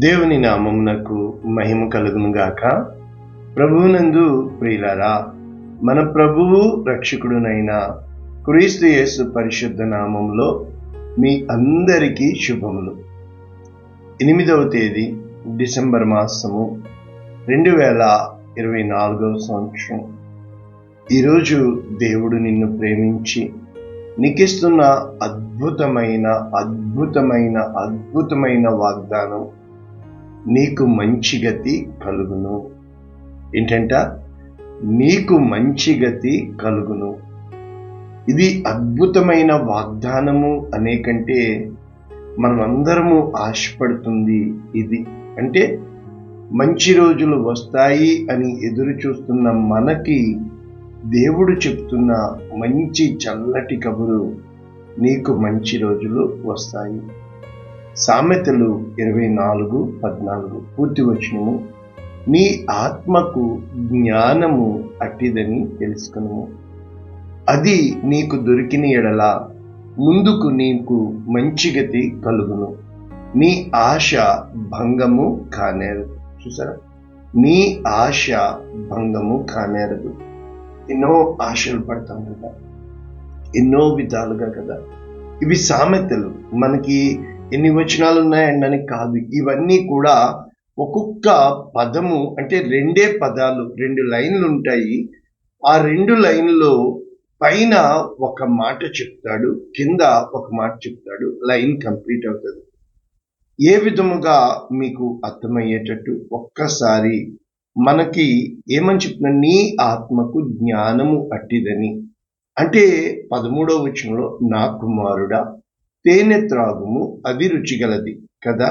దేవుని నామమునకు మహిమ కలుగును గాక. ప్రభువునందు ప్రియులారా, మన ప్రభువు రక్షకుడునైన క్రీస్తు యేసు పరిశుద్ధ నామములో మీ అందరికీ శుభములు. 8వ తేదీ డిసెంబర్ మాసము 2024 సంవత్సరం. ఈరోజు దేవుడు నిన్ను ప్రేమించి నీకిస్తున్న అద్భుతమైన వాగ్దానం, నీకు మంచి గతి కలుగును. ఏంటంట? నీకు మంచి గతి కలుగును. ఇది అద్భుతమైన వాగ్దానము అనే కంటే మనమందరము ఆశపడుతుంది ఇది. అంటే మంచి రోజులు వస్తాయి అని ఎదురు చూస్తున్న మనకి దేవుడు చెప్తున్న మంచి చల్లటి కబురు, నీకు మంచి రోజులు వస్తాయి. సామెతలు 24:14 పూర్తి వచనము, నీ ఆత్మకు జ్ఞానము అట్టిదని తెలుసుకును. అది నీకు దొరికిన ఎడల ముందుకు నీకు మంచి గతి కలుగును. నీ ఆశ భంగము కానేరదు. చూసారా? నీ ఆశ భంగము కానేరదు. ఎన్నో ఆశలు పడతాం కదా, ఎన్నో విధాలుగా కదా. ఇవి సామెతలు. మనకి ఎన్ని వచనాలు ఉన్నాయని కాదు, ఇవన్నీ కూడా ఒక్కొక్క పదము అంటే 2 పదాలు, 2 లైన్లు ఉంటాయి. ఆ 2 లైన్లో పైన ఒక మాట చెప్తాడు, కింద ఒక మాట చెప్తాడు, లైన్ కంప్లీట్ అవుతుంది. ఏ విధముగా మీకు అర్థమయ్యేటట్టు ఒక్కసారి మనకి ఏమని చెప్తున్నా, నీ ఆత్మకు జ్ఞానము అట్టిదని. అంటే 13వ వచనంలో, నా కుమారుడా తేనె త్రాగుము, అది రుచిగలది కదా,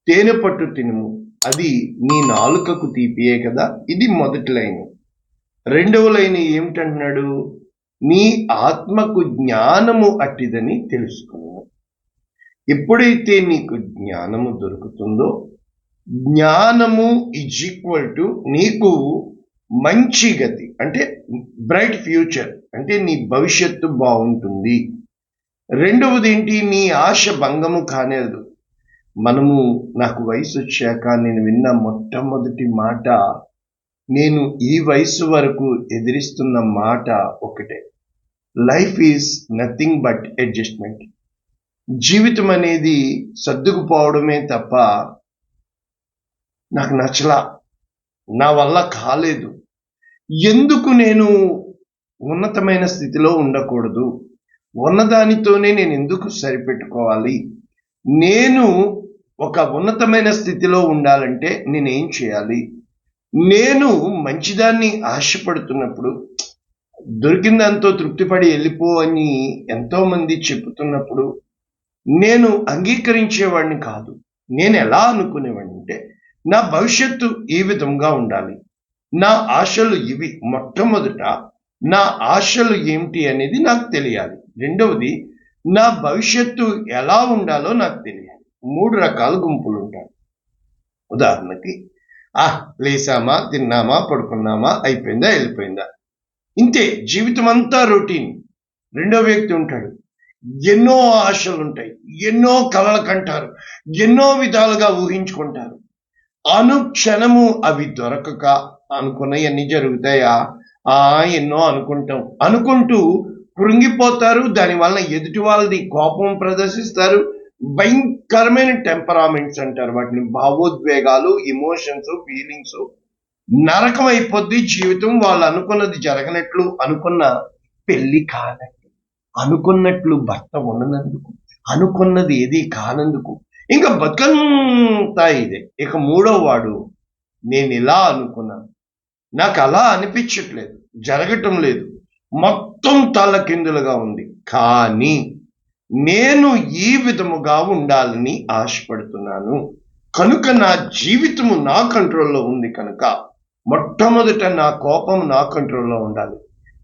తేనె పట్టు తినుము, అది నీ నాలుకకు తీపియే కదా. ఇది మొదటి లైన్. రెండవ లైన్ ఏమిటంటున్నాడు? నీ ఆత్మకు జ్ఞానము అట్టిదని తెలుసుకున్నావు. ఎప్పుడైతే నీకు జ్ఞానము దొరుకుతుందో, జ్ఞానము ఈజ్ ఈక్వల్ టు నీకు మంచి గతి, అంటే బ్రైట్ ఫ్యూచర్, అంటే నీ భవిష్యత్తు బాగుంటుంది. రెండవది ఏంటి? నీ ఆశ భంగము కానేదు. మనము, నాకు వయసు వచ్చాక నేను విన్న మొట్టమొదటి మాట, నేను ఈ వయసు వరకు ఎదిరిస్తున్న మాట ఒకటే, life is nothing but adjustment. జీవితం అనేది సర్దుకుపోవడమే తప్ప నాకు నచ్చలా, నా వల్ల కాలేదు, ఎందుకు నేను ఉన్నతమైన స్థితిలో ఉండకూడదు, ఉన్నదానితోనే నేను ఎందుకు సరిపెట్టుకోవాలి, నేను ఒక ఉన్నతమైన స్థితిలో ఉండాలంటే నేనేం చేయాలి, నేను మంచిదాన్ని ఆశపడుతున్నప్పుడు దొరికిన దాంతో తృప్తిపడి వెళ్ళిపో అని ఎంతో మంది చెబుతున్నప్పుడు నేను అంగీకరించేవాడిని కాదు. నేను ఎలా అనుకునేవాడిని అంటే, నా భవిష్యత్తు ఈ విధంగా ఉండాలి, నా ఆశలు ఇవి. మొట్టమొదట నా ఆశలు ఏమిటి అనేది నాకు తెలియాలి. రెండవది, నా భవిష్యత్తు ఎలా ఉండాలో నాకు తెలియాలి. 3 రకాల గుంపులు ఉంటాయి. ఉదాహరణకి, లేసామా, తిన్నామా, పడుకున్నామా, అయిపోయిందా, వెళ్ళిపోయిందా, ఇంతే. జీవితం అంతా రొటీన్. రెండో వ్యక్తి ఉంటాడు, ఎన్నో ఆశలు ఉంటాయి, ఎన్నో కలలు కంటారు, ఎన్నో విధాలుగా ఊహించుకుంటారు. అనుక్షణము అవి దొరకక అనుకున్నవన్నీ జరుగుతాయా, ఎన్నో అనుకుంటూ కృంగిపోతారు. దానివల్ల ఎదుటి వాళ్ళది కోపం ప్రదర్శిస్తారు. భయంకరమైన టెంపరామెంట్స్ అంటారు వాటిని, భావోద్వేగాలు, ఎమోషన్స్, ఫీలింగ్స్. నరకం అయిపోద్ది జీవితం. వాళ్ళు అనుకున్నది జరగనట్లు, అనుకున్న పెళ్లి కానట్లు, అనుకున్నట్లు భర్త ఉండనందుకు, అనుకున్నది ఏది కానందుకు, ఇంకా బతుకంతా ఇదే. ఇక 3వ వాడు, నేను ఇలా అనుకున్నాను, నాకు అలా అనిపించట్లేదు, జరగటం లేదు, మొత్తం తలకిందులుగా ఉంది, కానీ నేను ఈ విధముగా ఉండాలని ఆశపడుతున్నాను కనుక, నా జీవితము నా కంట్రోల్లో ఉంది కనుక, మొట్టమొదట నా కోపం నా కంట్రోల్లో ఉండాలి,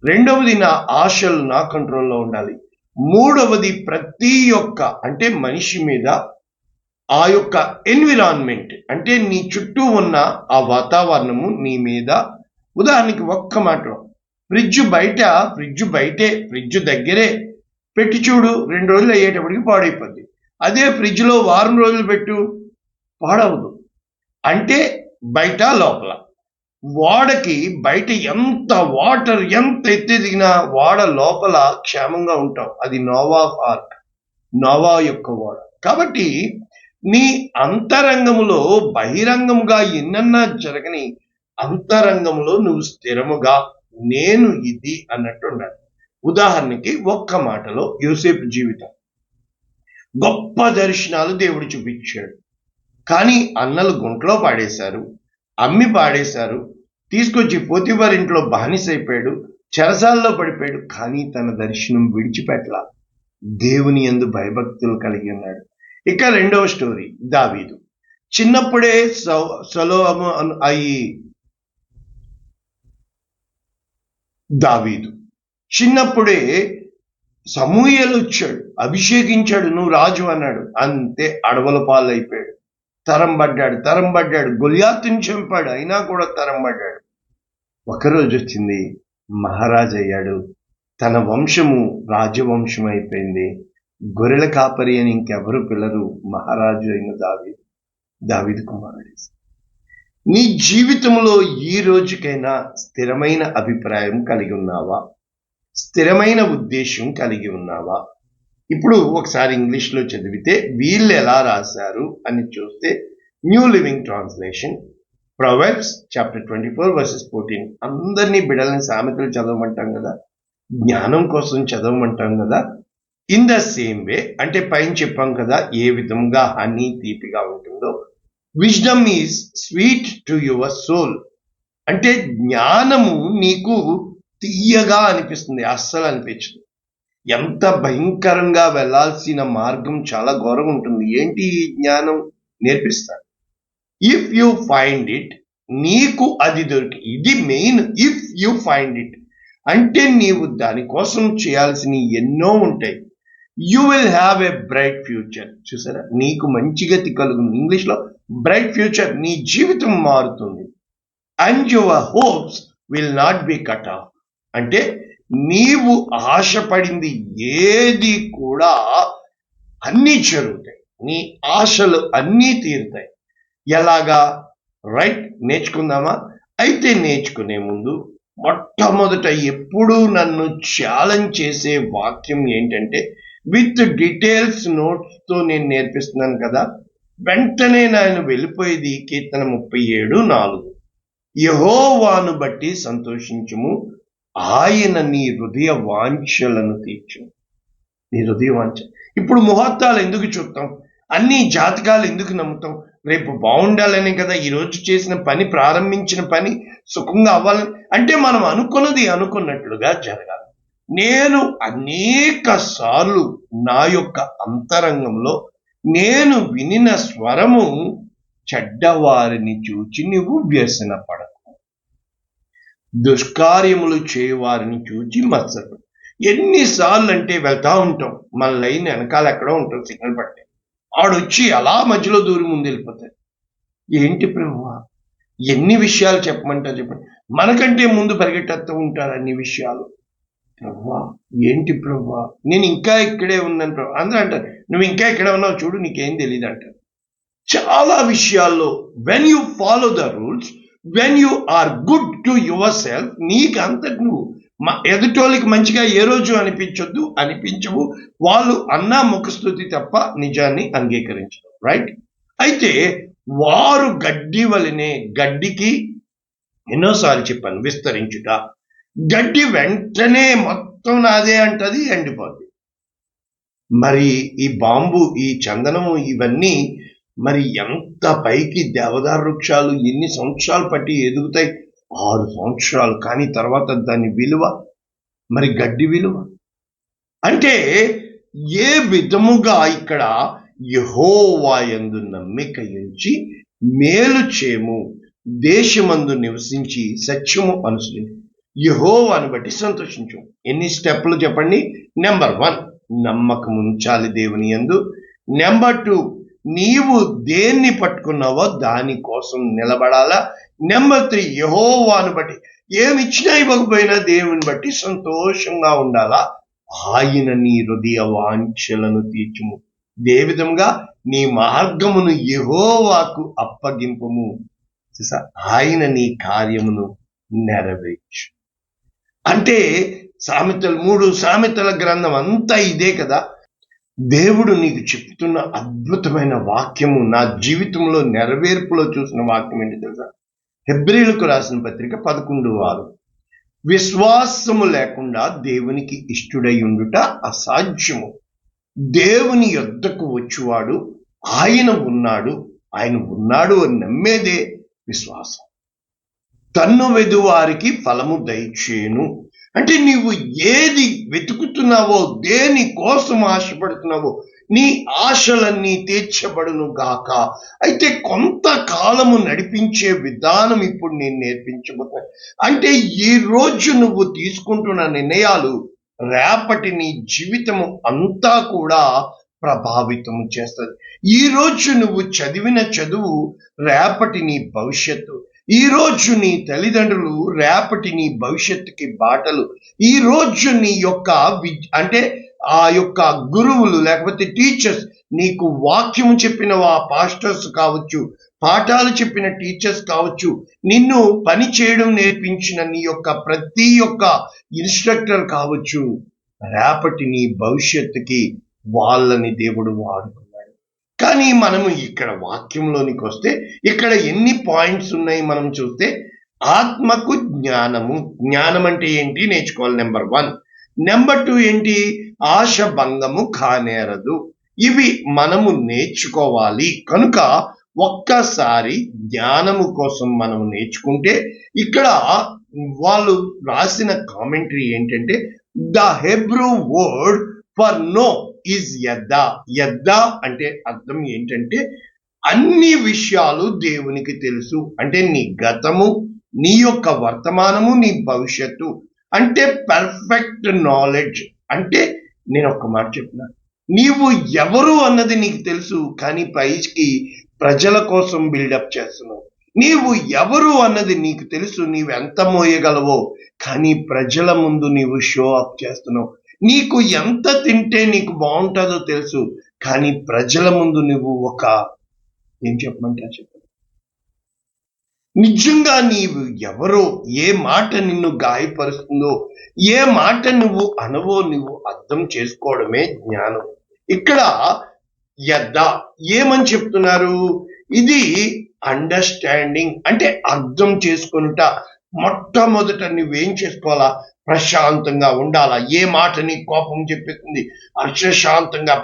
రెండవది నా ఆశలు నా కంట్రోల్లో ఉండాలి, మూడవది ప్రతి ఒక్క, అంటే మనిషి మీద ఆ యొక్క ఎన్విరాన్మెంట్, అంటే నీ చుట్టూ ఉన్న ఆ వాతావరణము నీ మీద. ఉదాహరణకి ఒక్క మాట, ఫ్రిడ్జ్ బయటే, ఫ్రిడ్జ్ దగ్గరే పెట్టి చూడు, 2 రోజులు అయ్యేటప్పటికి పాడైపోద్ది. అదే ఫ్రిడ్జ్లో వారం రోజులు పెట్టు, పాడవదు. అంటే బయట లోపల. ఓడకి బయట ఎంత వాటర్ ఎంత ఎత్తిదిగినా ఓడ లోపల క్షేమంగా ఉంటాం. అది నోవా ఆర్క్, నోవా యొక్క ఓడ. కాబట్టి నీ అంతరంగములో బహిరంగముగా ఎన్నన్నా జరగని అంతరంగంలో నువ్వు స్థిరముగా నేను ఇది అన్నట్టు ఉండాలి. ఉదాహరణకి ఒక్క మాటలో యోసేపు జీవితం. గొప్ప దర్శనాలు దేవుడు చూపించాడు, కానీ అన్నలు గుంట్లో పాడేశారు, అమ్మి పాడేశారు, తీసుకొచ్చి పోతిఫర్ ఇంట్లో బానిసైపోయాడు, చెరసాల్లో పడిపోయాడు. కానీ తన దర్శనం విడిచిపెట్టలా. దేవుని యందు భయభక్తులు కలిగి ఉన్నాడు. ఇక రెండవ స్టోరీ దావీదు. చిన్నప్పుడే సొలొమోను దావీదు చిన్నప్పుడే సమూయేలు వచ్చాడు, అభిషేకించాడు, నువ్వు రాజు అన్నాడు. అంతే అడవుల పాలైపోయాడు. తరం పడ్డాడు. గొలియాతుని చంపాడు, అయినా కూడా తరం పడ్డాడు. ఒకరోజు వచ్చింది, మహారాజు అయ్యాడు. తన వంశము రాజవంశం అయిపోయింది. గొర్రెల కాపరి అని ఇంకెవరు పిల్లరు, మహారాజు అయిన దావీదు కుమారుడు. నీ జీవితంలో ఈ రోజుకైనా స్థిరమైన అభిప్రాయం కలిగి ఉన్నావా? స్థిరమైన ఉద్దేశం కలిగి ఉన్నావా? ఇప్పుడు ఒకసారి ఇంగ్లీష్లో చదివితే వీళ్ళు ఎలా రాశారు అని చూస్తే, new living translation, proverbs chapter 24 verses 14. అందరినీ బిడ్డలని సామెతలు చదవమంటాం కదా, జ్ఞానం కోసం చదవమంటాం కదా. ఇన్ ద సేమ్ వే, అంటే పైన చెప్పాం కదా ఏ విధంగా హనీ తీపిగా ఉంటుందో, wisdom is sweet to your soul. అంటే జ్ఞానము నీకు తీయగా అనిపిస్తుంది, అస్సలు అనిపించదు. ఎంత భయంకరంగా వెళ్లాల్సిన మార్గం చాలా ఘోరంగా ఉంటుంది. ఏంటి ఈ జ్ఞానం? నేర్పిస్తాను. ఇఫ్ యు ఫైండ్ ఇట్, నీకు అది దొరికి, ఇది main. If you find it అంటే నీవు దానికోసం చేయాల్సిన ఎన్నో ఉంటాయి. You will have a bright future. చూసారా, నీకు మంచి గతి కలుగును. ఇంగ్లీష్లో బ్రైట్ ఫ్యూచర్, నీ జీవితం మారుతుంది. And your hopes will not be cut off. అంటే నీవు ఆశపడింది ఏది కూడా అన్నీ జరుగుతాయి, నీ ఆశలు అన్నీ తీరుతాయి. ఎలాగా? రైట్, నేర్చుకుందామా? అయితే నేర్చుకునే ముందు మొట్టమొదట ఎప్పుడూ నన్ను ఛాలెంజ్ చేసే వాక్యం ఏంటంటే, విత్ డీటెయిల్స్ నోట్స్తో నేను నేర్పిస్తున్నాను కదా, వెంటనే నేను వెళ్ళిపోయేది కీర్తన 37:4. యెహోవాను బట్టి సంతోషించుము, ఆయన నీ హృదయ వాంఛలను తీర్చు. నీ హృదయ వాంఛ. ఇప్పుడు ముహూర్తాలు ఎందుకు చూస్తాం? అన్ని జాతకాలు ఎందుకు నమ్ముతాం? రేపు బాగుండాలని కదా ఈరోజు చేసిన పని, ప్రారంభించిన పని సుఖంగా అవ్వాలని. అంటే మనం అనుకున్నది అనుకున్నట్లుగా జరగాలి. నేను అనేక సార్లు నా యొక్క అంతరంగంలో నేను వినిన స్వరము, చెడ్డవారిని చూచి నువ్వు వ్యసన పడకు, దుష్కార్యములు చేయవారిని చూచి మత్సరు. ఎన్నిసార్లు అంటే వెళ్తా ఉంటాం, మన లైన్ వెనకాల ఎక్కడో ఉంటాం, సిగ్నల్ పట్టే ఆడొచ్చి అలా మధ్యలో దూరి ముందు వెళ్ళిపోతాయి. ఏంటి ప్రభువా, ఎన్ని విషయాలు చెప్పమంటారు చెప్పండి. మనకంటే ముందు పరిగెట్టేస్తూ ఉంటారు అన్ని విషయాలు. ప్రభువా ఏంటి ప్రభువా, నేను ఇంకా ఇక్కడే ఉన్నాను ప్రభు. అందరూ అంటారు, నువ్వు ఇంకా ఇక్కడే ఉన్నావు చూడు, నీకేం తెలియదు అంటారు. చాలా విషయాల్లో when you follow the rules, when you are good to yourself, నీకు అంతటి నువ్వు ఎదుటోళ్ళకి మంచిగా ఏ రోజు అనిపించవు. వాళ్ళు అన్నా ముఖస్థుతి తప్ప నిజాన్ని అంగీకరించరు. రైట్? అయితే వారు గడ్డి వలనే, గడ్డికి ఎన్నోసార్లు చెప్పాను విస్తరించుట. గడ్డి వెంటనే మొత్తం నాదే అంటది, ఎండిపోద్ది. మరి ఈ బాంబు, ఈ చందనము, ఇవన్నీ మరి ఎంత పైకి దేవదారు వృక్షాలు ఎన్ని సంవత్సరాలు పట్టి ఎదుగుతాయి? 6 సంవత్సరాలు. కానీ తర్వాత దాని విలువ, మరి గడ్డి విలువ. అంటే ఏ విధముగా ఇక్కడ యెహోవా యందు నమ్మిక ఉంచి మేలు చేయము, దేశమందు నివసించి సత్యము అనుసరించి యెహోవాను బట్టి సంతోషించు. ఎన్ని స్టెప్లు చెప్పండి? నెంబర్ 1, నమ్మకం ఉంచాలి దేవుని యందు. నెంబర్ 2, నీవు దేన్ని పట్టుకున్నావో దానికోసం నిలబడాలా. నెంబర్ 3, యెహోవాను బట్టి, ఏమిచ్చినా ఇవ్వకపోయినా దేవుని బట్టి సంతోషంగా ఉండాలా. ఆయన నీ హృదయ వాంఛలను తీర్చుము, ఏ విధంగా నీ మార్గమును యెహోవాకు అప్పగింపుము. ఆయన నీ కార్యమును నెరవేర్చు. అంటే సామెతల గ్రంథం అంతా ఇదే కదా. దేవుడు నీకు చెప్తున్న అద్భుతమైన వాక్యము, నా జీవితంలో నెరవేర్పులో చూసిన వాక్యం ఏంటి తెలుసా? హెబ్రీయులకు రాసిన పత్రిక 11:6. విశ్వాసము లేకుండా దేవునికి ఇష్టుడై ఉండుట అసాధ్యము. దేవుని యొద్దకు వచ్చువాడు ఆయన ఉన్నాడు అని నమ్మేదే విశ్వాసం. తన్ను వెదువారికి ఫలము దయచేయును. అంటే నీవు ఏది వెతుకుతున్నావో, దేని కోసం ఆశపడుతున్నావో, నీ ఆశలన్నీ తీర్చబడును గాక. అయితే కొంతకాలము నడిపించే విధానం ఇప్పుడు నేను నేర్పించబోతున్నా. అంటే ఈ రోజు నువ్వు తీసుకుంటున్న నిర్ణయాలు రేపటి నీ జీవితము అంతా కూడా ప్రభావితం చేస్తుంది. ఈ రోజు నువ్వు చదివిన చదువు రేపటి నీ భవిష్యత్తు. ఈ రోజు నీ తల్లిదండ్రులు రేపటి నీ భవిష్యత్తుకి బాటలు. ఈ రోజు నీ యొక్క అంటే ఆ యొక్క గురువులు లేకపోతే టీచర్స్, నీకు వాక్యం చెప్పిన పాస్టర్స్ కావచ్చు, పాఠాలు చెప్పిన టీచర్స్ కావచ్చు, నిన్ను పని చేయడం నేర్పించిన నీ యొక్క ప్రతి ఒక్క ఇన్స్ట్రక్టర్ కావచ్చు, రేపటి నీ భవిష్యత్తుకి వాళ్ళని దేవుడు వాడుకున్నాడు. కానీ మనము ఇక్కడ వాక్యంలోనికి వస్తే ఇక్కడ ఎన్ని పాయింట్స్ ఉన్నాయి మనం చూస్తే, ఆత్మకు జ్ఞానము. జ్ఞానం అంటే ఏంటి నేర్చుకోవాలి, నెంబర్ 1. నెంబర్ 2 ఏంటి? ఆశ భంగము కానేరదు. ఇవి మనము నేర్చుకోవాలి. కనుక ఒక్కసారి జ్ఞానము కోసం మనం నేర్చుకుంటే, ఇక్కడ వాళ్ళు రాసిన కామెంటరీ ఏంటంటే, the Hebrew word for no is యద్దా. యద్దా అంటే అర్థం ఏంటంటే అన్ని విషయాలు దేవునికి తెలుసు. అంటే నీ గతము, నీ యొక్క వర్తమానము, నీ భవిష్యత్తు, అంటే పర్ఫెక్ట్ నాలెడ్జ్. అంటే నేను ఒక మాట చెప్తున్నా, నీవు ఎవరు అన్నది నీకు తెలుసు, కానీ పైకి ప్రజల కోసం బిల్డప్ చేస్తున్నావు. నీవు ఎవరు అన్నది నీకు తెలుసు, నీవు ఎంత మోయగలవో, కానీ ప్రజల ముందు నీవు షో అప్ చేస్తున్నావు. నీకు ఎంత తింటే నీకు బాగుంటుందో తెలుసు, కానీ ప్రజల ముందు నువ్వు ఏం చెప్పమంటే నిజంగా నీవు ఎవరో, ఏ మాట నిన్ను గాయపరుస్తుందో, ఏ మాట నువ్వు అనవో నువ్వు అర్థం చేసుకోవడమే జ్ఞానం. ఇక్కడ ఏమని చెప్తున్నారు? ఇది అండర్స్టాండింగ్, అంటే అర్థం చేసుకొనుట. మొట్టమొదట నువ్వేం చేసుకోవాలా? ప్రశాంతంగా ఉండాలా. ఏ మాట నీ కోపం చెప్పేస్తుంది?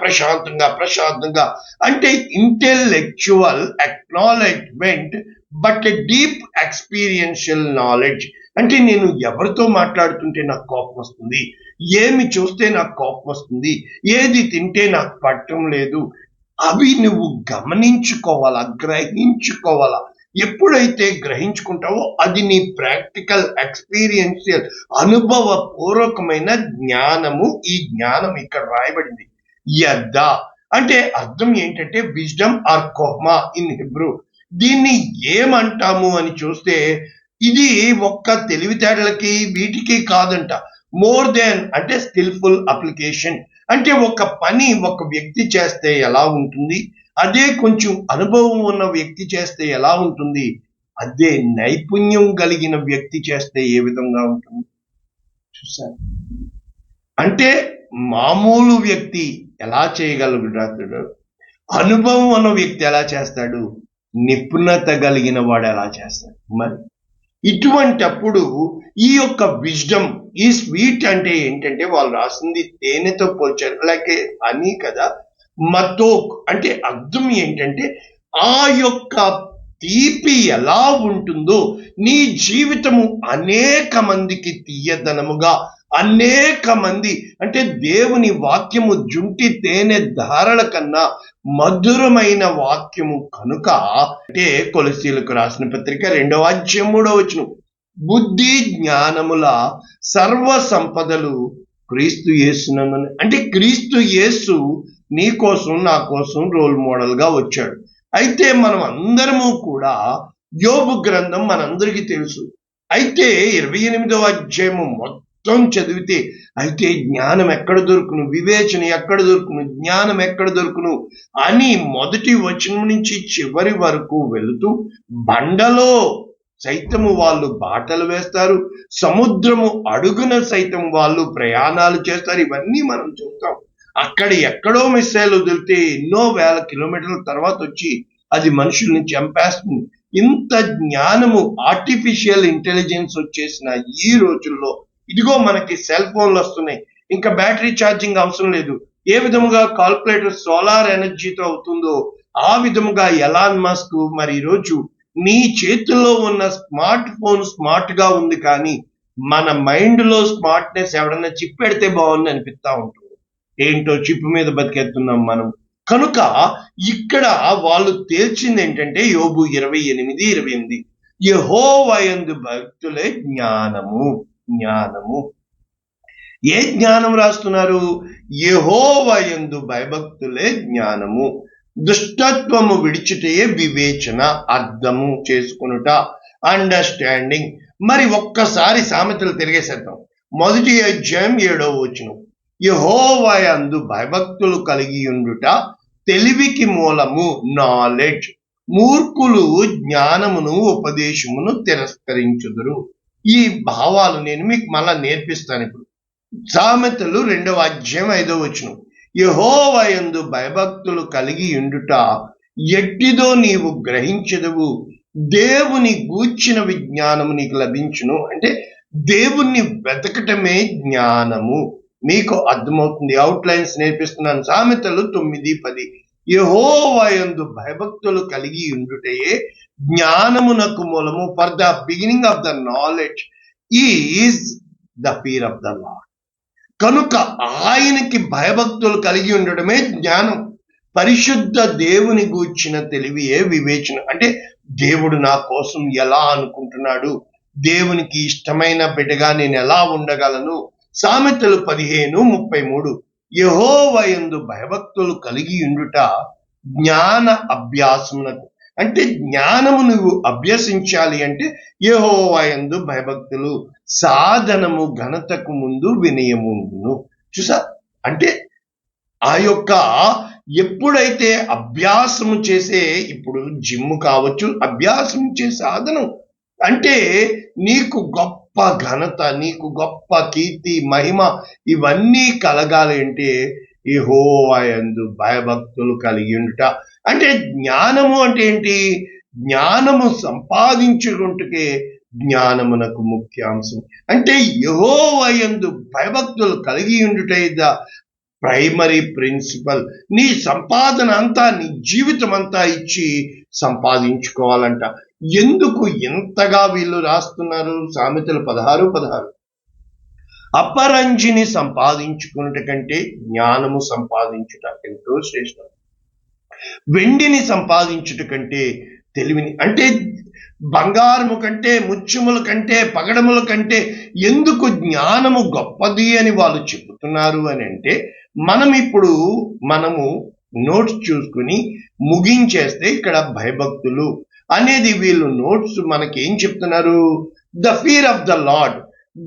ప్రశాంతంగా అంటే intellectual acknowledgement but deep experiential knowledge. అంటే నేను ఎవరితో మాట్లాడుతుంటే నాకు కోపం వస్తుంది, ఏమి చూస్తే నాకు కోపం వస్తుంది, ఏది తింటే నాకు పట్టడం లేదు, అవి నువ్వు గమనించుకోవాలా, గ్రహించుకోవాలా. ఎప్పుడైతే గ్రహించుకుంటావో అది నీ ప్రాక్టికల్ ఎక్స్పీరియన్షియల్ అనుభవపూర్వకమైన జ్ఞానము. ఈ జ్ఞానం ఇక్కడ రాయబడింది. యద్దా అంటే అర్థం ఏంటంటే విజ్డమ్ ఆర్ కోహ్మా ఇన్ హిబ్రూ. దీన్ని ఏమంటాము అని చూస్తే, ఇది ఒక్క తెలివితేటలకి వీటికి కాదంట. మోర్ దెన్ అంటే స్కిల్ఫుల్ అప్లికేషన్. అంటే ఒక పని ఒక వ్యక్తి చేస్తే ఎలా ఉంటుంది, అదే కొంచెం అనుభవం ఉన్న వ్యక్తి చేస్తే ఎలా ఉంటుంది, అదే నైపుణ్యం కలిగిన వ్యక్తి చేస్తే ఏ విధంగా ఉంటుంది చూసారు. అంటే మామూలు వ్యక్తి ఎలా చేయగలుగుతాడు, అనుభవం ఉన్న వ్యక్తి ఎలా చేస్తాడు, నిపుణత కలిగిన వాడు ఎలా చేస్తాడు. మరి ఇటువంటప్పుడు ఈ యొక్క విజ్డమ్, ఈ స్వీట్ అంటే ఏంటంటే వాళ్ళు రాసింది తేనెతో పోల్చారు, లైక్ అని కదా. మతోక్ అంటే అర్థం ఏంటంటే ఆ యొక్క తీపి ఎలా ఉంటుందో నీ జీవితము అనేక మందికి తీయదనముగా, అనేక మంది అంటే దేవుని వాక్యము జుంటి తేనె ధారల కన్నా మధురమైన వాక్యము కనుక. అంటే కొలసీలకు రాసిన పత్రిక 2వ అధ్యాయం 3వ వచనం, బుద్ధి జ్ఞానముల సర్వ సంపదలు క్రీస్తు యేసునందు. అంటే క్రీస్తు యేసు నీ కోసం నా కోసం రోల్ మోడల్ గా వచ్చాడు. అయితే మనం అందరము కూడా యోబు గ్రంథం మనందరికీ తెలుసు. అయితే 28వ అధ్యాయము మొత్తం చదివితే అయితే జ్ఞానం ఎక్కడ దొరుకును, వివేచన ఎక్కడ దొరుకును, జ్ఞానం ఎక్కడ దొరుకును అని మొదటి వచనం నుంచి చివరి వరకు వెళుతూ బండలో సైతము వాళ్ళు బాటలు వేస్తారు, సముద్రము అడుగున సైతం వాళ్ళు ప్రయాణాలు చేస్తారు. ఇవన్నీ మనం చూస్తాం. అక్కడ ఎక్కడో మిస్సైల్ వదిలితే ఎన్నో వేల కిలోమీటర్ల తర్వాత వచ్చి అది మనుషుల్ని చంపేస్తుంది. ఇంత జ్ఞానము, ఆర్టిఫిషియల్ ఇంటెలిజెన్స్ వచ్చేసిన ఈ రోజుల్లో ఇదిగో మనకి సెల్ ఫోన్లు వస్తున్నాయి, ఇంకా బ్యాటరీ ఛార్జింగ్ అవసరం లేదు. ఏ విధముగా కాల్కులేటర్ సోలార్ ఎనర్జీతో అవుతుందో ఆ విధముగా ఎలాన్ మస్క్ మరి ఈరోజు నీ చేతుల్లో ఉన్న స్మార్ట్ ఫోన్ స్మార్ట్ గా ఉంది, కానీ మన మైండ్ లో స్మార్ట్నెస్ ఎవడన్నా చిప్ పెడితే బాగుంది అనిపిస్తా ఉంటుంది. ఏంటో చిప్ మీద బతికేస్తున్నాం మనం. కనుక ఇక్కడ వాళ్ళు తేల్చింది ఏంటంటే యోబు 28:28 యెహోవా యందు భక్తులే జ్ఞానము. జ్ఞానము ఏ జ్ఞానం రాస్తున్నారు? యెహోవా యందు భయభక్తులే జ్ఞానము. దుష్టత్వము విడిచిటయే వివేచన, అర్థము చేసుకునుట, అండర్స్టాండింగ్. మరి ఒక్కసారి సామెతలు తిరిగేసేద్దాం. మొదటి అధ్యాయం 7వ వచనం, యెహోవా యందు భయభక్తులు కలిగి ఉండుట తెలివికి మూలము, నాలెడ్జ్. మూర్ఖులు జ్ఞానమును ఉపదేశమును తిరస్కరించుదురు. ఈ భావాలు నేను మీకు మళ్ళా నేర్పిస్తాను ఇప్పుడు. సామెతలు 2వ అధ్యాయం 5వ వచనం, యెహోవా యందు భయభక్తులు కలిగి ఉండుట ఎట్టిదో నీవు గ్రహించదువు, దేవుని గూర్చిన విజ్ఞానము నీకు లభించును. అంటే దేవుణ్ణి వెతకటమే జ్ఞానము. మీకు అర్థమవుతుంది. అవుట్లైన్స్ నేర్పిస్తున్నాను. సామెతలు 9:10 యెహోవా యందు భయభక్తులు కలిగి ఉండుటయే జ్ఞానమునకు మూలము. For the beginning of the knowledge is the fear of the lord. కనుక ఆయనకి భయభక్తులు కలిగి ఉండడమే జ్ఞానం. పరిశుద్ధ దేవుని గూర్చిన తెలివియే వివేచన. అంటే దేవుడు నా కోసం ఎలా అనుకుంటున్నాడు, దేవునికి ఇష్టమైన బిడ్డగా నేను ఎలా ఉండగలను. సామెతలు 15:33 యెహోవా యందు భయభక్తులు కలిగి ఉండుట జ్ఞాన అభ్యాసమునకు. అంటే జ్ఞానము నువ్వు అభ్యసించాలి అంటే యెహోవా యందు భయభక్తులు. సాధనము ఘనతకు ముందు వినయముండును. చూసా, అంటే ఆ యొక్క ఎప్పుడైతే అభ్యాసము చేసే, ఇప్పుడు జిమ్ కావచ్చు, అభ్యాసం చేసే సాధనం అంటే నీకు గొప్ప ఘనత, నీకు గొప్ప కీర్తి, మహిమ ఇవన్నీ కలగాలి అంటే యెహోవా యందు భయభక్తులు కలిగి ఉండుట. అంటే జ్ఞానము అంటే ఏంటి? జ్ఞానము సంపాదించుకుంటే జ్ఞానమునకు ముఖ్యాంశం. అంటే యెహోవా యందు భయభక్తులు కలిగి ఉండుట ద ప్రైమరీ ప్రిన్సిపల్. నీ సంపాదన అంతా, నీ జీవితం అంతా ఇచ్చి సంపాదించుకోవాలంట. ఎందుకు ఎంతగా వీళ్ళు రాస్తున్నారు? సామెతలు 16:16 అపరంజిని సంపాదించుకున్నట కంటే జ్ఞానము సంపాదించుట ఎంతో శ్రేష్టం. వెండిని సంపాదించుట కంటే తెలివిని, అంటే బంగారము కంటే, ముత్యముల కంటే, పగడముల కంటే ఎందుకు జ్ఞానము గొప్పది అని వాళ్ళు చెబుతున్నారు అని అంటే, మనము నోట్స్ చూసుకుని ముగించేస్తే ఇక్కడ భయభక్తులు అనేది వీళ్ళు నోట్స్ మనకి ఏం చెప్తున్నారు? The fear of the lord.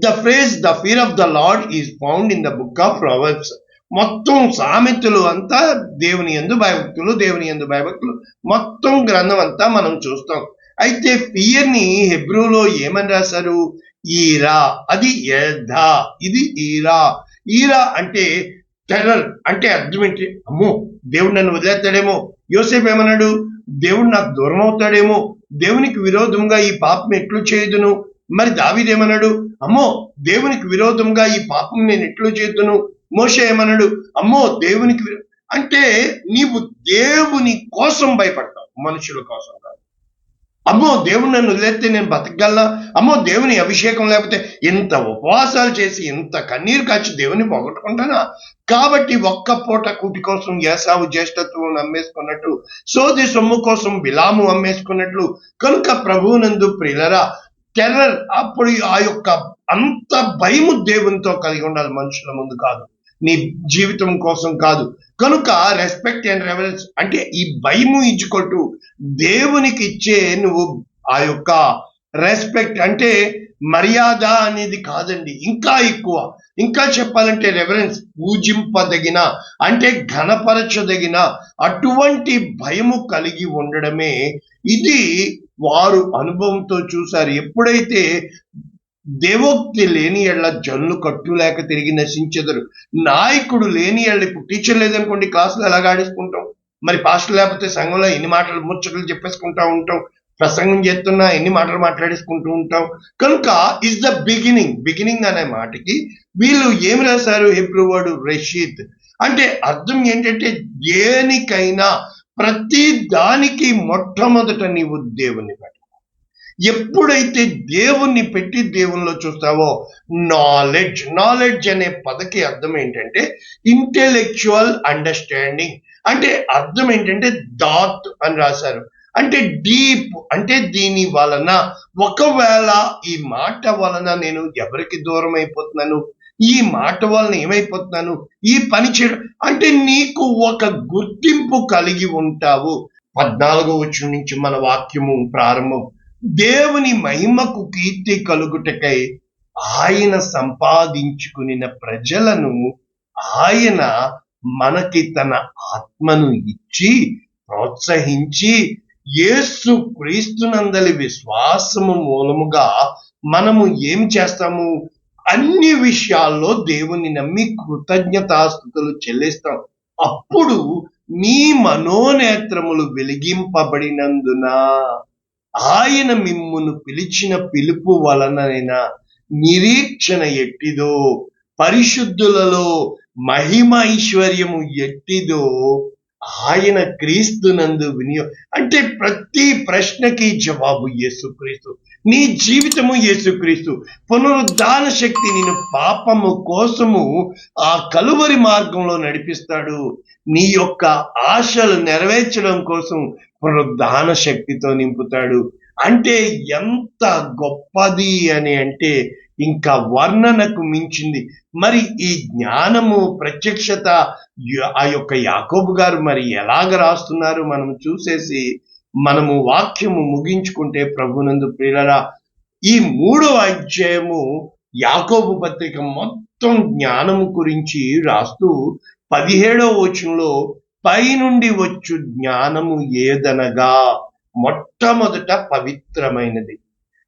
The phrase the fear of the lord is found in the book of Proverbs. మొత్తం సామెతలు అంతా దేవుని యందు భయభక్తులు, దేవుని యందు భయభక్తులు, మొత్తం గ్రంథం అంతా మనం చూస్తాం. అయితే ఫియర్ ని హెబ్రూలో ఏమని రాశారు? ఈరా. అది యథా, ఇది ఈరా. ఈరా అంటే టెర్రర్. అంటే అర్థం ఏంటి? అమ్మో, దేవుడు నన్ను వదిలేస్తాడేమో. యోసేపు ఏమన్నాడు? దేవుడు నాకు దూరం అవుతాడేమో, దేవునికి విరోధంగా ఈ పాపం ఎట్లు చేయుదును. మరి దావీదు ఏమన్నాడు? అమ్మో, దేవునికి విరోధంగా ఈ పాపం నేను ఎట్లు చేయుదును. మోషే ఏమన్నాడు? అమ్మో, దేవునికి అంటే నీవు దేవుని కోసం భయపడతావు, మనుషుల కోసం కాదు. అమ్మో, దేవుడు నన్ను వదిలేస్తే నేను బతకగలనా? అమ్మో, దేవుని అభిషేకం లేకపోతే ఇంత ఉపవాసాలు చేసి ఇంత కన్నీరు కాచి దేవుని పోగొట్టుకుంటానా? కాబట్టి ఒక్క పూట కూటి కోసం ఏసావు జ్యేష్ఠత్వం అమ్మేసుకున్నట్టు, సోది సొమ్ము కోసం బిలాము అమ్మేసుకున్నట్లు. కనుక ప్రభువునందు ప్రియులరా, టెర్రర్, అప్పుడు ఆ యొక్క అంత భయము దేవునితో కలిగి ఉండాలి, మనుషుల ముందు కాదు, నీ జీవితం కోసం కాదు. కనుక రెస్పెక్ట్ అండ్ రెవరెన్స్ అంటే ఈ భయము ఇచ్చుకొట్టు దేవునికి ఇచ్చే నువ్వు ఆ యొక్క రెస్పెక్ట్. అంటే మర్యాద అనేది కాదండి, ఇంకా ఎక్కువ. ఇంకా చెప్పాలంటే రెవరెన్స్, పూజింపదగిన అంటే ఘనపరచదగిన అటువంటి భయము కలిగి ఉండడమే. ఇది వారు అనుభవంతో చూశారు. ఎప్పుడైతే దేవోక్తి లేని ఎళ్ళ జనులు కట్టులేక తిరిగి నశించెదరు. నాయకుడు లేని ఎళ్ళ, ఇప్పుడు టీచర్ లేదనుకోండి, క్లాసులో ఎలాగ ఆడేసుకుంటాం, మరి పాస్టర్ లేకపోతే సంఘంలో ఎన్ని మాటలు ముచ్చట్లు చెప్పేసుకుంటా ఉంటాం, ప్రసంగం చేస్తున్నా ఎన్ని మాటలు మాట్లాడేసుకుంటూ ఉంటాం. కనుక ఇస్ ద బిగినింగ్ అనే మాటకి వీళ్ళు ఏమి రాశారు? హెబ్రూ వర్డ్ రెషీత్ అంటే అర్థం ఏంటంటే దేనికైనా ప్రతి దానికి మొట్టమొదట నీవు దేవుని పెట్ట. ఎప్పుడైతే దేవుణ్ణి పెట్టి దేవుల్లో చూస్తావో, నాలెడ్జ్ అనే పదకి అర్థం ఏంటంటే ఇంటెలెక్చువల్ అండర్స్టాండింగ్. అంటే అర్థం ఏంటంటే డాట్ అని రాశారు, అంటే డీప్, అంటే దీని వలన ఒకవేళ ఈ మాట వలన నేను ఎవరికి దూరం అయిపోతున్నాను, ఈ మాట వలన ఏమైపోతున్నాను, ఈ పని చేయడం అంటే నీకు ఒక గుర్తింపు కలిగి ఉంటావు. 14వ వచనం నుంచి మన వాక్యము ప్రారంభం. దేవుని మహిమకు కీర్తి కలుగుటకై ఆయన సంపాదించుకున్న ప్రజలను ఆయన మనకి తన ఆత్మను ఇచ్చి ప్రోత్సహించి యేసు క్రీస్తునందలి విశ్వాసము మూలముగా మనము ఏం చేస్తాము? అన్ని విషయాల్లో దేవుని నమ్మి కృతజ్ఞతాస్తుతులు చెల్లిస్తాం. అప్పుడు నీ మనోనేత్రములు వెలిగింపబడినందున ఆయన మిమ్మును పిలిచిన పిలుపు వలనైనా నిరీక్షణ ఎట్టిదో, పరిశుద్ధులలో మహిమ ఐశ్వర్యము ఎట్టిదో ఆయన క్రీస్తునందు అంటే ప్రతి ప్రశ్నకి జవాబు యేసుక్రీస్తు. నీ జీవితము యేసుక్రీస్తు. పునరుద్ధాన శక్తి నిన్ను పాపము కోసము ఆ కలువరి మార్గంలో నడిపిస్తాడు. నీ యొక్క ఆశలు నెరవేర్చడం కోసం పునరుద్ధాన శక్తితో నింపుతాడు. అంటే ఎంత గొప్పది అని అంటే ఇంకా వర్ణనకు మించింది. మరి ఈ జ్ఞానము ప్రత్యక్షత ఆ యొక్క యాకోబు గారు మరి ఎలాగ రాస్తున్నారు మనం చూసేసి మనము వాక్యము ముగించుకుంటే, ప్రభునందు ప్రియులారా, ఈ 3వ అధ్యాయము యాకోబు పత్రిక మొత్తం జ్ఞానము గురించి రాస్తూ 17వ వచనంలో పైనుండి వచ్చు జ్ఞానము ఏదనగా మొట్టమొదట పవిత్రమైనది,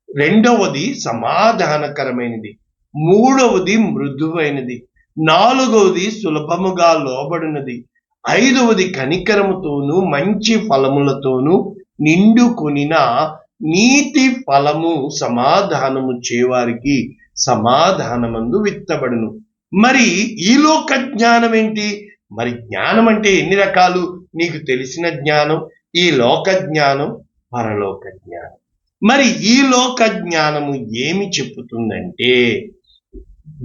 రెండవది సమాధానకరమైనది, మూడవది మృదువైనది, నాలుగవది సులభముగా లోబడినది, ఐదవది కనికరముతోనూ మంచి ఫలములతోనూ నిండుకొనిన నీతి ఫలము సమాధానము చేవారికి సమాధానమందు విత్తబడును. మరి ఈ లోక జ్ఞానం ఏంటి? మరి జ్ఞానం అంటే ఎన్ని రకాలు? నీకు తెలిసిన జ్ఞానం, ఈ లోక జ్ఞానం, పరలోక జ్ఞానం. మరి ఈ లోక జ్ఞానము ఏమి చెప్పుతుందంటే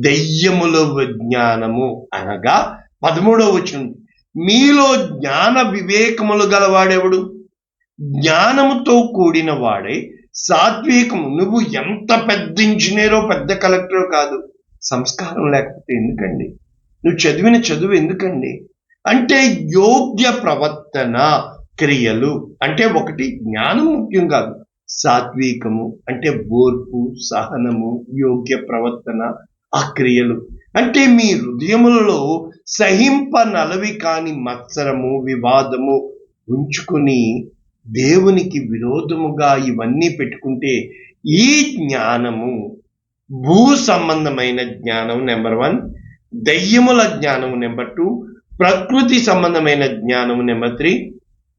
దెయ్యముల జ్ఞానము అనగా 13వ వచనం, మీలో జ్ఞాన వివేకములు గలవాడెవడు? జ్ఞానముతో కూడిన వాడే సాత్వికము. నువ్వు ఎంత పెద్ద ఇంజనీరో పెద్ద కలెక్టరో కాదు, సంస్కారం లేకపోతే ఎందుకండి? నువ్వు చదివిన చదువు ఎందుకండి? అంటే యోగ్య ప్రవర్తన క్రియలు అంటే ఒకటి జ్ఞానం ముఖ్యం కాదు, సాత్వికము అంటే ఓర్పు, సహనము, యోగ్య ప్రవర్తన, ఆ క్రియలు. అంటే మీ హృదయములలో సహింపనలవి కాని మత్సరము, వివాదము ఉంచుకుని దేవునికి విరోధముగా ఇవన్నీ పెట్టుకుంటే ఈ జ్ఞానము భూ సంబంధమైన జ్ఞానం నెంబర్ 1, దయ్యముల జ్ఞానము నెంబర్ 2, ప్రకృతి సంబంధమైన జ్ఞానము నెంబర్ 3.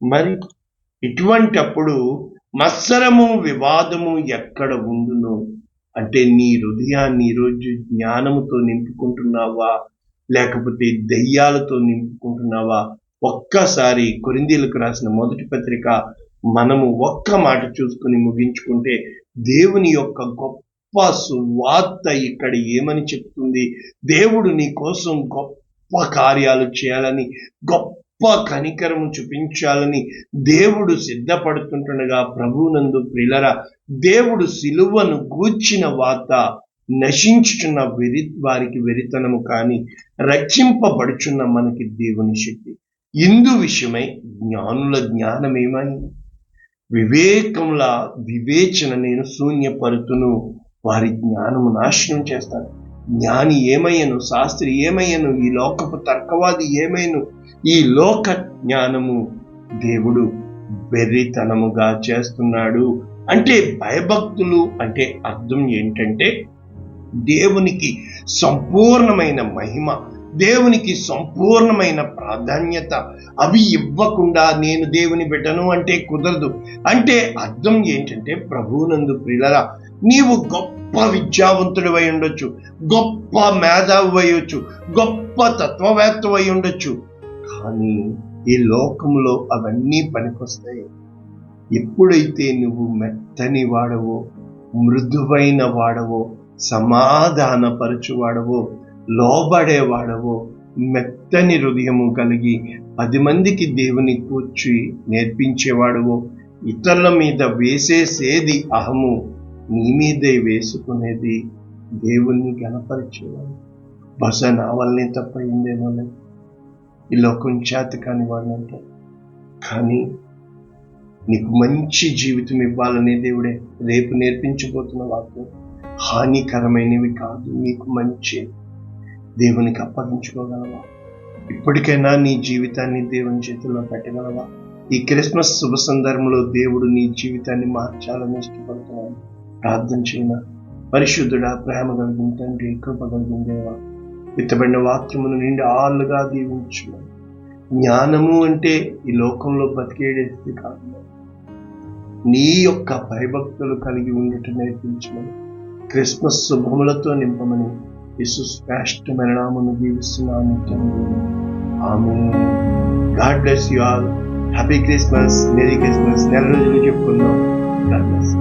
మరి ఇటువంటప్పుడు మత్సరము, వివాదము ఎక్కడ ఉండును? అంటే నీ హృదయాన్ని ఈరోజు జ్ఞానముతో నింపుకుంటున్నావా, లేకపోతే దయ్యాలతో నింపుకుంటున్నావా? ఒక్కసారి కొరింథీయులకు రాసిన మొదటి పత్రిక మనము ఒక్క మాట చూసుకుని ముగించుకుంటే, దేవుని యొక్క గొప్ప సువార్త ఇక్కడ ఏమని చెప్తుంది? దేవుడు నీ కోసం గొప్ప కార్యాలు చేయాలని, గొప్ప కనికరము చూపించాలని దేవుడు సిద్ధపడుతుంటుండగా, ప్రభువునందు ప్రియులారా, దేవుడు సిలువను గూర్చిన వార్త నశించుచున్న వారికి వెరితనము కానీ, రక్షింపబడుచున్న మనకి దేవుని శక్తి. ఇందు విషయమై జ్ఞానుల జ్ఞానం ఏమని? వివేకముల వివేచన నేను శూన్యపరుతును, వారి జ్ఞానము నాశనం చేస్తాడు. జ్ఞాని ఏమయ్యను, శాస్త్రి ఏమయ్యను, ఈ లోకపు తర్కవాది ఏమైను, ఈ లోక జ్ఞానము దేవుడు వెర్రితనముగా చేస్తున్నాడు. అంటే భయభక్తులు అంటే అర్థం ఏంటంటే దేవునికి సంపూర్ణమైన మహిమ, దేవునికి సంపూర్ణమైన ప్రాధాన్యత అవి ఇవ్వకుండా నేను దేవుని బిడ్డను అంటే కుదరదు. అంటే అర్థం ఏంటంటే ప్రభువునందు ప్రియులారా, నీవు గొప్ప విద్యావంతుడు అయి ఉండొచ్చు, గొప్ప మేధావి అయ్యొచ్చు, గొప్ప తత్వవేత్త అయి ఉండొచ్చు, కానీ ఈ లోకంలో అవన్నీ పనికొస్తాయి ఎప్పుడైతే నువ్వు మెత్తని వాడవో, మృదువైన వాడవో, సమాధానపరచువాడవో, లోబడేవాడవో, మెత్తని హృదయము కలిగి 10 మందికి దేవుని కూర్చి నేర్పించేవాడవో, ఇతరుల మీద వేసేసేది అహము, నీ మీదే వేసుకునేది దేవుణ్ణి గణపరిచేవాడు. బహుశా నా వల్లనే తప్పయిందేమో, ఈ లోకం చేత కాని వాడినంటే, కానీ నీకు మంచి జీవితం ఇవ్వాలనే దేవుడే రేపు నేర్పించబోతున్న వాక్యం హానికరమైనవి కాదు, నీకు మంచి. దేవునికి అప్పగించుకోగలవా? ఇప్పటికైనా నీ జీవితాన్ని దేవుని చేతుల్లో పెట్టగలవా? ఈ క్రిస్మస్ శుభ సందర్భంలో దేవుడు నీ జీవితాన్ని మార్చాలని ఇష్టపడుతున్నాను. ప్రార్థన చేయన. పరిశుద్ధుడా, ప్రేమ కలిగిన తండ్రి, కృప కలిగిన దేవా, విత్తబడిన వాక్యమును నిండి ఆళ్ళుగా దీవించు. జ్ఞానము అంటే ఈ లోకంలో బతికేది కాదు, నీ యొక్క భయభక్తులు కలిగి ఉండటం నేర్పించమని, క్రిస్మస్ శుభములతో నింపమని యేసు శ్రేష్టమైన నామమున దీవిస్తున్నాను తండ్రి. ఆమేన్. God bless you all. Happy Christmas, merry Christmas. నెల రోజులు చెప్పుకుందాం. God bless.